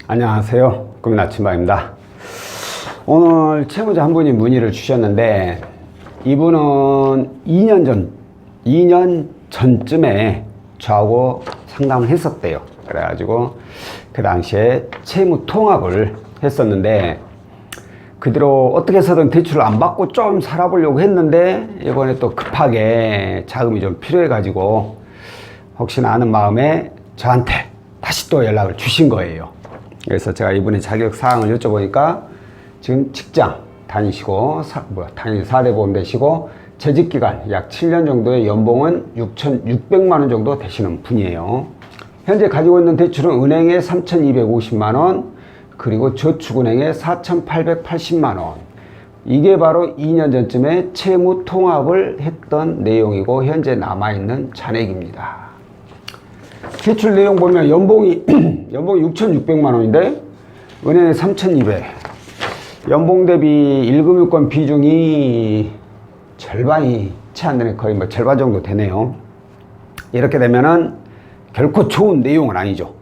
안녕하세요. 고민 아침방입니다. 오늘 채무자 한 분이 문의를 주셨는데, 이분은 2년 전쯤에 저하고 상담을 했었대요. 그래가지고 그 당시에 채무 통합을 했었는데, 그대로 어떻게 해서든 대출을 안 받고 좀 살아보려고 했는데, 이번에 또 급하게 자금이 좀 필요해가지고 혹시나 하는 마음에 저한테 다시 또 연락을 주신 거예요. 그래서 제가 이분의 자격 사항을 여쭤보니까 지금 직장 다니시고 당연히 4대 보험 되시고 재직 기간 약 7년 정도의 연봉은 6,600만 원 정도 되시는 분이에요. 현재 가지고 있는 대출은 은행에 3,250만 원, 그리고 저축은행에 4,880만 원. 이게 바로 2년 전쯤에 채무 통합을 했던 내용이고 현재 남아있는 잔액입니다. 대출 내용 보면 연봉이 6,600만 원인데 은행에 3,200. 연봉 대비 1금융권 비중이 절반이 채 안 되네. 거의 뭐 절반 정도 되네요. 이렇게 되면은 결코 좋은 내용은 아니죠.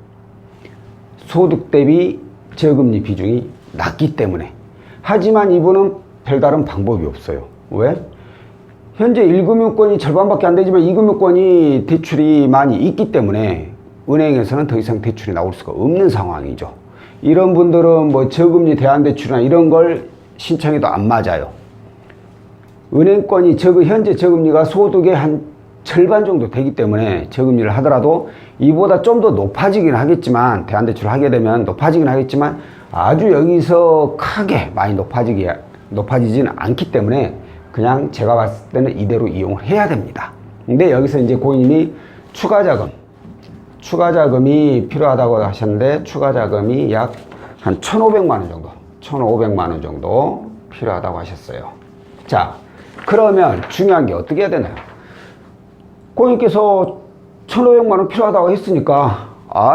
소득 대비 저금리 비중이 낮기 때문에. 하지만 이분은 별다른 방법이 없어요. 왜? 현재 1금융권이 절반밖에 안 되지만 2금융권이 대출이 많이 있기 때문에 은행에서는 더 이상 대출이 나올 수가 없는 상황이죠. 이런 분들은 뭐 저금리 대안대출이나 이런 걸 신청해도 안 맞아요. 은행권이 현재 저금리가 소득의 한 절반 정도 되기 때문에 저금리를 하더라도 이보다 좀 더 높아지긴 하겠지만, 대안대출을 하게 되면 높아지긴 하겠지만 아주 여기서 크게 많이 높아지지는 않기 때문에 그냥 제가 봤을 때는 이대로 이용을 해야 됩니다. 근데 여기서 이제 고객님이 추가 자금이 필요하다고 하셨는데, 추가 자금이 약 한 1,500만 원 정도, 1,500만 원 정도 필요하다고 하셨어요. 자, 그러면 중요한 게 어떻게 해야 되나요? 고객님께서 1,500만 원 필요하다고 했으니까,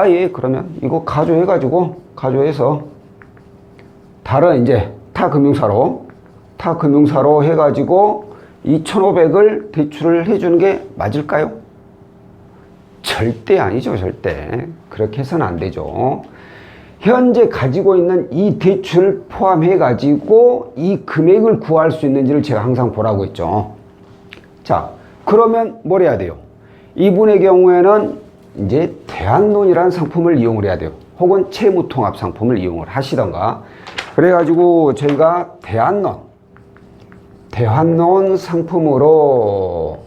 예, 그러면 이거 가조해서 다른 이제 타 금융사로 해가지고 이 1,500을 대출을 해주는 게 맞을까요? 절대 아니죠. 절대. 그렇게 해서는 안 되죠. 현재 가지고 있는 이 대출을 포함해가지고 이 금액을 구할 수 있는지를 제가 항상 보라고 했죠. 자, 그러면 뭘 해야 돼요? 이분의 경우에는 이제 대안론이라는 상품을 이용을 해야 돼요. 혹은 채무통합 상품을 이용을 하시던가. 그래가지고 저희가 대환론 상품으로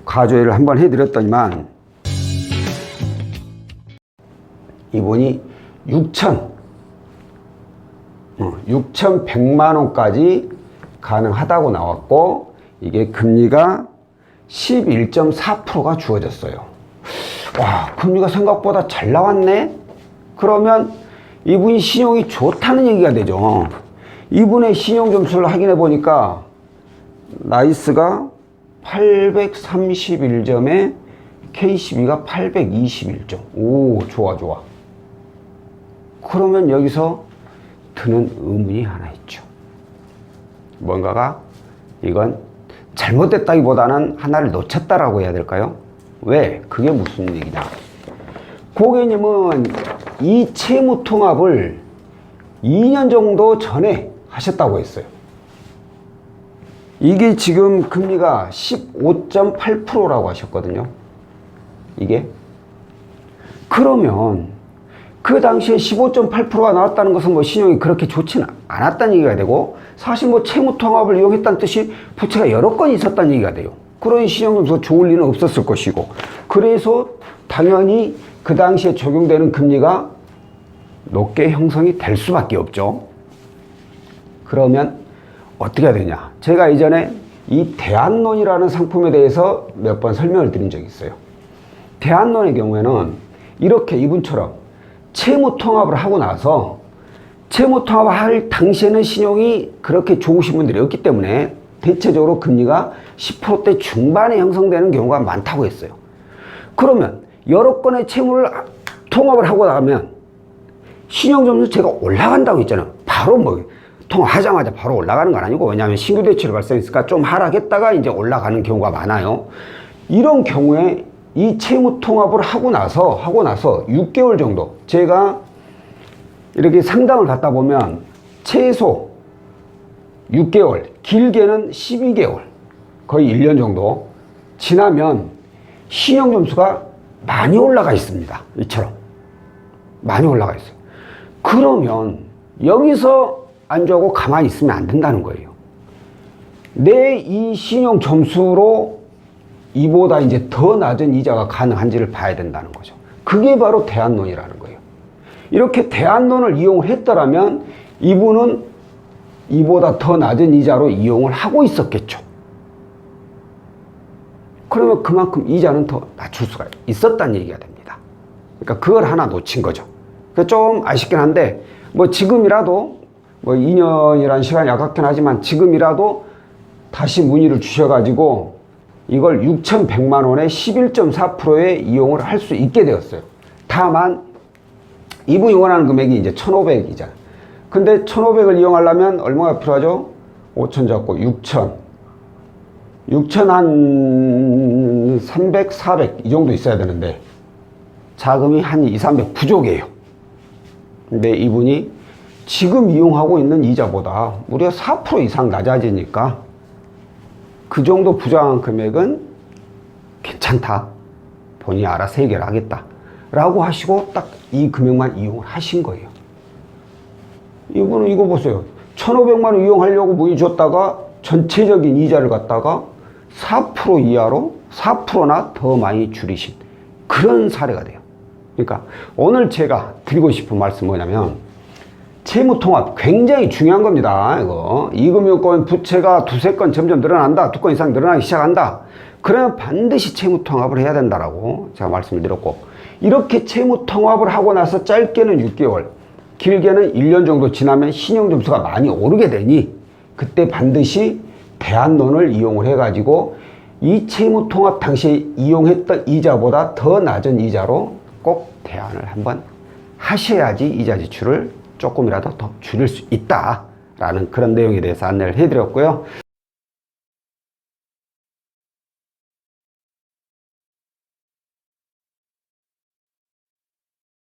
가조회를 한번 해드렸더니만 이분이 6,100만 원까지 가능하다고 나왔고, 이게 금리가 11.4%가 주어졌어요. 와, 금리가 생각보다 잘 나왔네? 그러면 이분이 신용이 좋다는 얘기가 되죠. 이분의 신용 점수를 확인해 보니까 나이스가 831점에 K12가 821점. 오, 좋아. 그러면 여기서 드는 의문이 하나 있죠. 뭔가가 이건 잘못됐다기보다는 하나를 놓쳤다라고 해야 될까요? 왜? 그게 무슨 얘기냐? 고객님은 이 채무 통합을 2년 정도 전에 하셨다고 했어요. 이게 지금 금리가 15.8%라고 하셨거든요. 이게. 그러면 그 당시에 15.8%가 나왔다는 것은 뭐 신용이 그렇게 좋지는 않았다는 얘기가 되고, 사실 뭐 채무 통합을 이용했다는 뜻이 부채가 여러 건 있었다는 얘기가 돼요. 그런 신용점수가 좋을 리는 없었을 것이고, 그래서 당연히 그 당시에 적용되는 금리가 높게 형성이 될 수밖에 없죠. 그러면 어떻게 해야 되냐? 제가 이전에 이 대안론이라는 상품에 대해서 몇 번 설명을 드린 적이 있어요. 대안론의 경우에는 이렇게 이분처럼 채무 통합을 하고 나서, 채무 통합을 할 당시에는 신용이 그렇게 좋으신 분들이 없기 때문에 대체적으로 금리가 10%대 중반에 형성되는 경우가 많다고 했어요. 그러면 여러 건의 채무를 통합을 하고 나면 신용점수 제가 올라간다고 했잖아요. 바로 뭐 통화하자마자 바로 올라가는 건 아니고, 왜냐하면 신규 대출이 발생했으니까 좀 하락했다가 이제 올라가는 경우가 많아요. 이런 경우에 이 채무 통합을 하고 나서 6개월 정도, 제가 이렇게 상담을 받다 보면 최소 6개월, 길게는 12개월, 거의 1년 정도 지나면 신용점수가 많이 올라가 있습니다. 이처럼 많이 올라가 있어요. 그러면 여기서 안주하고 가만히 있으면 안 된다는 거예요. 내 이 신용점수로 이보다 이제 더 낮은 이자가 가능한지를 봐야 된다는 거죠. 그게 바로 대안론이라는 거예요. 이렇게 대안론을 이용을 했더라면 이분은 이보다 더 낮은 이자로 이용을 하고 있었겠죠. 그러면 그만큼 이자는 더 낮출 수가 있었다는 얘기가 됩니다. 그러니까 그걸 하나 놓친 거죠. 좀 아쉽긴 한데 뭐 지금이라도 뭐 2년이라는 시간이 아깝긴 하지만 지금이라도 다시 문의를 주셔가지고 이걸 6,100만 원에 11.4%에 이용을 할 수 있게 되었어요. 다만 이분이 원하는 금액이 이제 1,500이잖아요. 근데 1,500을 이용하려면 얼마가 필요하죠? 5,000 잡고 6,000. 6,000 한 300, 400 이 정도 있어야 되는데 자금이 한 2, 300 부족해요. 근데 이분이 지금 이용하고 있는 이자보다 무려 4% 이상 낮아지니까 그 정도 부족한 금액은 괜찮다. 본인이 알아서 해결하겠다. 라고 하시고 딱 이 금액만 이용을 하신 거예요. 이분은 이거 보세요. 1,500만 원 이용하려고 문의 줬다가 전체적인 이자를 갖다가 4% 이하로 4%나 더 많이 줄이신 그런 사례가 돼요. 그러니까 오늘 제가 드리고 싶은 말씀은 뭐냐면 채무통합 굉장히 중요한 겁니다. 이거 이금융권 부채가 두세 건 점점 늘어난다. 두 건 이상 늘어나기 시작한다. 그러면 반드시 채무통합을 해야 된다라고 제가 말씀을 드렸고 이렇게 채무통합을 하고 나서 짧게는 6개월 길게는 1년 정도 지나면 신용점수가 많이 오르게 되니 그때 반드시 대안론을 이용을 해가지고 이 채무통합 당시에 이용했던 이자보다 더 낮은 이자로 꼭 대안을 한번 하셔야지 이자 지출을 조금이라도 더 줄일 수 있다라는 그런 내용에 대해서 안내를 해드렸고요.